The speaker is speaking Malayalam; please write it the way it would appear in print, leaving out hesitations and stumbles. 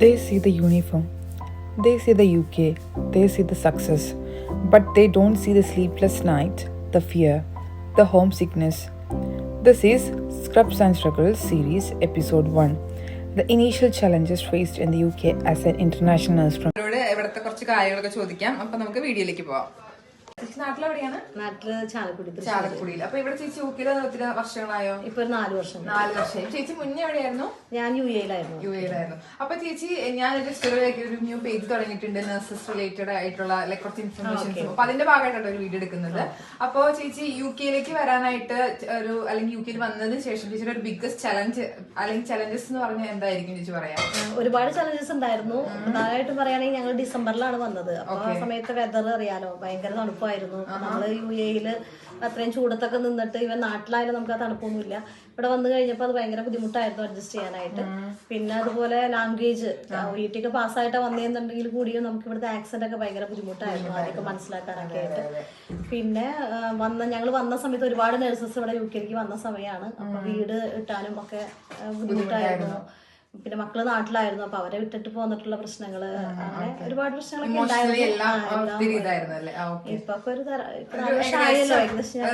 They see the uniform, they see the UK, they see the success, but they don't see the sleepless night, the fear, the homesickness. This is Scrubs and Struggles series, episode 1. The initial challenges faced in the UK as an international nurse from. ഇവിടുത്തെ കുറച്ച് കാര്യങ്ങളൊക്കെ ചോദിക്കാം. അപ്പൊ നമുക്ക് വീഡിയോയിലേക്ക് പോവാം. ചേച്ചി നാട്ടിലെവിടെയാണ്? നാട്ടില് ചാലക്കുടി. ചാലക്കുടിയിൽ. അപ്പൊ ഇവിടെ ചേച്ചി യൂക്കില് ഒത്തിരി വർഷങ്ങളായോ? ഇപ്പൊ ഒരു 4 വർഷം. 4 വർഷം. ചേച്ചി മുന്നേ എവിടെയായിരുന്നു? ഞാൻ യുഎയിലായിരുന്നു. അപ്പൊ ചേച്ചി ഞാൻ ജസ്റ്റ് ഒരു ന്യൂ പേജ് തുടങ്ങിയിട്ടുണ്ട് നഴ്സസ് റിലേറ്റഡ് ആയിട്ടുള്ള കുറച്ച് ഇൻഫർമേഷൻസ്. അപ്പൊ അതിന്റെ ഭാഗമായിട്ടാണ് ഒരു വീഡിയോ എടുക്കുന്നത്. അപ്പൊ ചേച്ചി യുകെയിലേക്ക് വരാനായിട്ട് അല്ലെങ്കിൽ യുകെയിൽ വന്നതിന് ശേഷം ചേച്ചിയുടെ ഒരു ബിഗ്ഗസ്റ്റ് ചലഞ്ച് അല്ലെങ്കിൽ ചലഞ്ചസ് എന്ന് പറഞ്ഞാൽ എന്തായിരിക്കും ചേച്ചി പറയാം? ഒരുപാട് ചലഞ്ചസ് ഉണ്ടായിരുന്നു. പ്രധാനമായിട്ടും പറയുകയാണെങ്കിൽ ഞങ്ങൾ ഡിസംബറിലാണ് വന്നത്. അപ്പൊ ആ സമയത്ത് വെതർ അറിയാലോ, ഭയങ്കര തണുപ്പായിരുന്നു. നമ്മള് യുഎയില് അത്രയും ചൂടത്തൊക്കെ നിന്നിട്ട് ഇവൻ നാട്ടിലായാലും നമുക്ക് ആ തണുപ്പൊന്നുമില്ല. ഇവിടെ വന്നു കഴിഞ്ഞപ്പോൾ അത് ഭയങ്കര ബുദ്ധിമുട്ടായിരുന്നു അഡ്ജസ്റ്റ് ചെയ്യാനായിട്ട്. പിന്നെ അതുപോലെ ലാംഗ്വേജ് വീട്ടിലേക്ക് പാസ്സായിട്ട് വന്നതെന്നുണ്ടെങ്കിൽ കൂടിയും നമുക്ക് ഇവിടുത്തെ ആക്സെന്റ് ഒക്കെ ഭയങ്കര ബുദ്ധിമുട്ടായിരുന്നു ആരെയൊക്കെ മനസ്സിലാക്കാനൊക്കെ ആയിട്ട്. പിന്നെ ഞങ്ങൾ വന്ന സമയത്ത് ഒരുപാട് നഴ്സസ് ഇവിടെ യുകെയിലേക്ക് വന്ന സമയമാണ്. അപ്പൊ വീട് കിട്ടാനും ഒക്കെ ബുദ്ധിമുട്ടായിരുന്നു. പിന്നെ മക്കള് നാട്ടിലായിരുന്നു. അപ്പൊ അവരെ വിട്ടിട്ട് പോന്നിട്ടുള്ള പ്രശ്നങ്ങള്, അങ്ങനെ ഒരുപാട് പ്രശ്നങ്ങളൊക്കെ ഉണ്ടായിരുന്നു. ഇപ്പൊ ഒരു 4 വർഷമായല്ലോ ഏകദേശം.